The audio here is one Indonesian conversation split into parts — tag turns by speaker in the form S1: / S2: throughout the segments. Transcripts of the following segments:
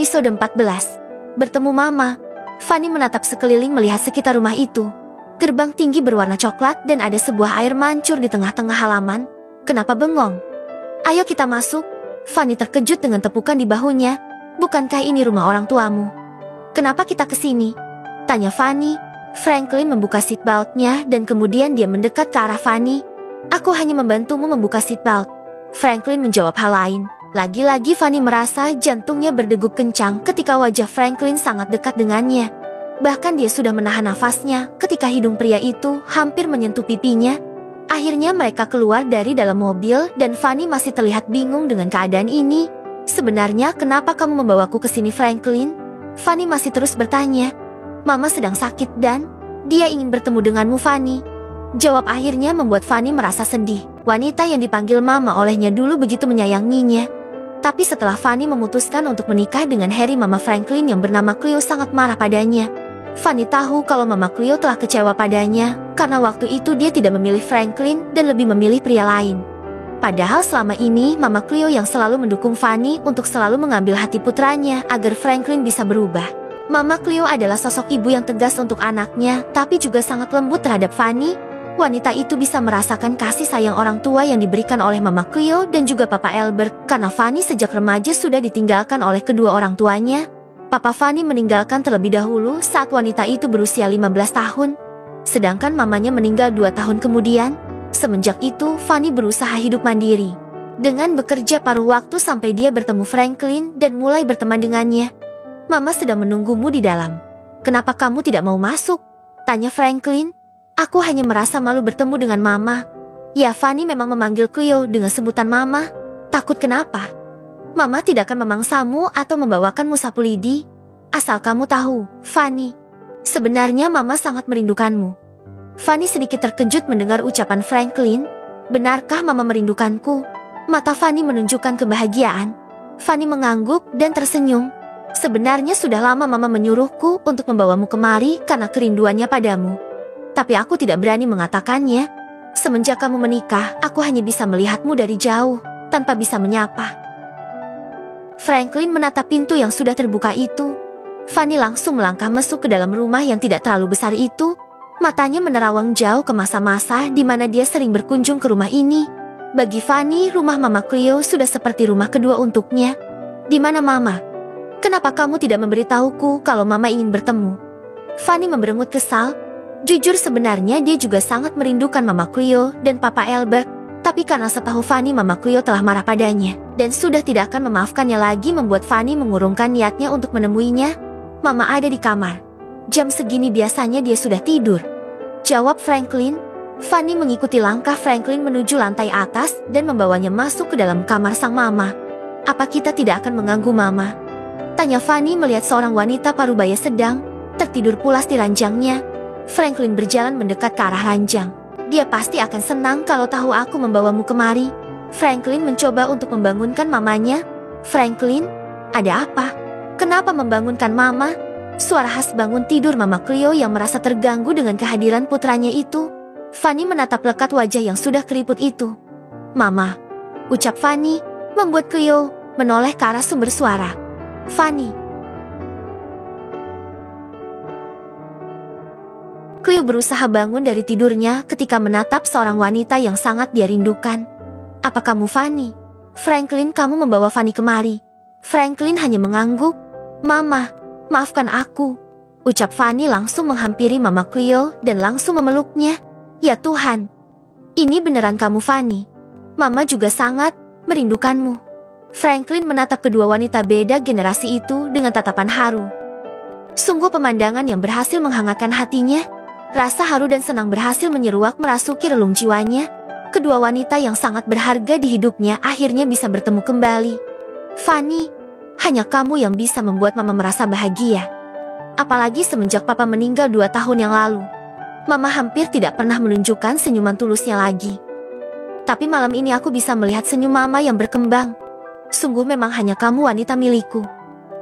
S1: Episode 14. Bertemu Mama. Fanny menatap sekeliling melihat sekitar rumah itu. Gerbang tinggi berwarna coklat dan ada sebuah air mancur di tengah-tengah halaman. Kenapa bengong? Ayo kita masuk. Fanny terkejut dengan tepukan di bahunya. Bukankah ini rumah orang tuamu? Kenapa kita kesini? Tanya Fanny. Franklin membuka seatbelt-nya dan kemudian dia mendekat ke arah Fanny. Aku hanya membantumu membuka seatbelt. Franklin menjawab hal lain. Lagi-lagi Fanny merasa jantungnya berdegup kencang ketika wajah Franklin sangat dekat dengannya. Bahkan dia sudah menahan nafasnya ketika hidung pria itu hampir menyentuh pipinya. Akhirnya mereka keluar dari dalam mobil dan Fanny masih terlihat bingung dengan keadaan ini. Sebenarnya kenapa kamu membawaku ke sini, Franklin? Fanny masih terus bertanya. Mama sedang sakit dan dia ingin bertemu denganmu, Fanny. Jawab akhirnya membuat Fanny merasa sedih. Wanita yang dipanggil Mama olehnya dulu begitu menyayanginya. Tapi setelah Fanny memutuskan untuk menikah dengan Harry, Mama Franklin yang bernama Cleo sangat marah padanya. Fanny tahu kalau Mama Cleo telah kecewa padanya karena waktu itu dia tidak memilih Franklin dan lebih memilih pria lain. Padahal selama ini Mama Cleo yang selalu mendukung Fanny untuk selalu mengambil hati putranya agar Franklin bisa berubah. Mama Cleo adalah sosok ibu yang tegas untuk anaknya tapi juga sangat lembut terhadap Fanny. Wanita itu bisa merasakan kasih sayang orang tua yang diberikan oleh Mama Cleo dan juga Papa Albert karena Fanny sejak remaja sudah ditinggalkan oleh kedua orang tuanya. Papa Fanny meninggalkan terlebih dahulu saat wanita itu berusia 15 tahun, sedangkan mamanya meninggal 2 tahun kemudian. Semenjak itu, Fanny berusaha hidup mandiri. Dengan bekerja paruh waktu sampai dia bertemu Franklin dan mulai berteman dengannya. Mama sedang menunggumu di dalam. Kenapa kamu tidak mau masuk? Tanya Franklin. Aku hanya merasa malu bertemu dengan Mama. Ya, Fanny memang memanggil Cleo dengan sebutan Mama. Takut kenapa? Mama tidak akan memangsamu atau membawakanmu sapu lidi. Asal kamu tahu, Fanny. Sebenarnya Mama sangat merindukanmu. Fanny sedikit terkejut mendengar ucapan Franklin. Benarkah Mama merindukanku? Mata Fanny menunjukkan kebahagiaan. Fanny mengangguk dan tersenyum. Sebenarnya sudah lama Mama menyuruhku untuk membawamu kemari karena kerinduannya padamu. Tapi aku tidak berani mengatakannya. Semenjak kamu menikah, aku hanya bisa melihatmu dari jauh, tanpa bisa menyapa. Franklin menatap pintu yang sudah terbuka itu. Fanny langsung melangkah masuk ke dalam rumah yang tidak terlalu besar itu. Matanya menerawang jauh ke masa-masa di mana dia sering berkunjung ke rumah ini. Bagi Fanny, rumah Mama Cleo sudah seperti rumah kedua untuknya. Di mana Mama? Kenapa kamu tidak memberitahuku kalau Mama ingin bertemu? Fanny memberengut kesal. Jujur sebenarnya dia juga sangat merindukan Mama Cleo dan Papa Albert. Tapi karena setahu Fanny Mama Cleo telah marah padanya dan sudah tidak akan memaafkannya lagi membuat Fanny mengurungkan niatnya untuk menemuinya. Mama ada di kamar. Jam segini biasanya dia sudah tidur. Jawab Franklin. Fanny mengikuti langkah Franklin menuju lantai atas dan membawanya masuk ke dalam kamar sang mama. Apa kita tidak akan mengganggu Mama? Tanya Fanny melihat seorang wanita parubaya sedang tertidur pulas di ranjangnya. Franklin berjalan mendekat ke arah ranjang. Dia pasti akan senang kalau tahu aku membawamu kemari. Franklin mencoba untuk membangunkan mamanya. Franklin, ada apa? Kenapa membangunkan Mama? Suara khas bangun tidur Mama Cleo yang merasa terganggu dengan kehadiran putranya itu. Fanny menatap lekat wajah yang sudah keriput itu. Mama, ucap Fanny, membuat Cleo menoleh ke arah sumber suara. Fanny. Cleo berusaha bangun dari tidurnya ketika menatap seorang wanita yang sangat dia rindukan. Apa kamu Fanny? Franklin, kamu membawa Fanny kemari. Franklin hanya mengangguk. Mama, maafkan aku. Ucap Fanny langsung menghampiri Mama Cleo dan langsung memeluknya. Ya Tuhan, ini beneran kamu Fanny. Mama juga sangat merindukanmu. Franklin menatap kedua wanita beda generasi itu dengan tatapan haru. Sungguh pemandangan yang berhasil menghangatkan hatinya. Rasa haru dan senang berhasil menyeruak merasuki relung jiwanya. Kedua wanita yang sangat berharga di hidupnya akhirnya bisa bertemu kembali. Fanny, hanya kamu yang bisa membuat Mama merasa bahagia. Apalagi semenjak Papa meninggal 2 tahun yang lalu. Mama hampir tidak pernah menunjukkan senyuman tulusnya lagi. Tapi malam ini aku bisa melihat senyum Mama yang berkembang. Sungguh memang hanya kamu wanita milikku.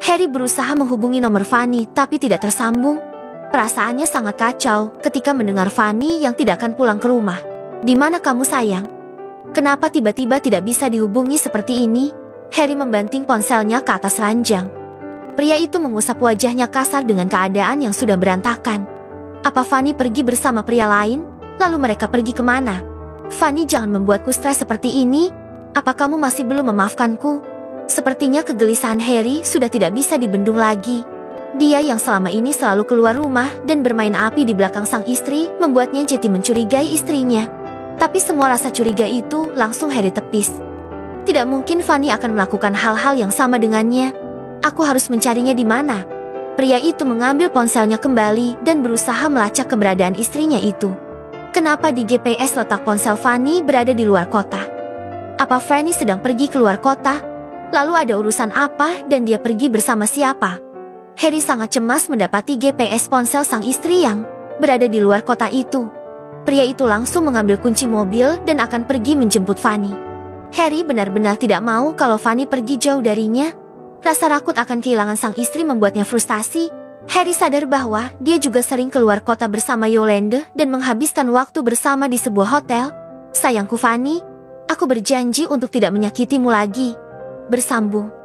S1: Harry berusaha menghubungi nomor Fanny tapi tidak tersambung. Perasaannya sangat kacau ketika mendengar Fanny yang tidak akan pulang ke rumah. Di mana kamu sayang? Kenapa tiba-tiba tidak bisa dihubungi seperti ini? Harry membanting ponselnya ke atas ranjang. Pria itu mengusap wajahnya kasar dengan keadaan yang sudah berantakan. Apa Fanny pergi bersama pria lain? Lalu mereka pergi kemana? Fanny, jangan membuatku stres seperti ini. Apa kamu masih belum memaafkanku? Sepertinya kegelisahan Harry sudah tidak bisa dibendung lagi. Dia yang selama ini selalu keluar rumah dan bermain api di belakang sang istri membuatnya jadi mencurigai istrinya. Tapi semua rasa curiga itu langsung Harry tepis. Tidak mungkin Fanny akan melakukan hal-hal yang sama dengannya. Aku harus mencarinya di mana. Pria itu mengambil ponselnya kembali dan berusaha melacak keberadaan istrinya itu. Kenapa di GPS letak ponsel Fanny berada di luar kota? Apa Fanny sedang pergi keluar kota? Lalu ada urusan apa dan dia pergi bersama siapa? Harry sangat cemas mendapati GPS ponsel sang istri yang berada di luar kota itu. Pria itu langsung mengambil kunci mobil dan akan pergi menjemput Fanny. Harry benar-benar tidak mau kalau Fanny pergi jauh darinya. Rasa takut akan kehilangan sang istri membuatnya frustasi. Harry sadar bahwa dia juga sering keluar kota bersama Yolande dan menghabiskan waktu bersama di sebuah hotel. Sayangku Fanny, aku berjanji untuk tidak menyakitimu lagi. Bersambung.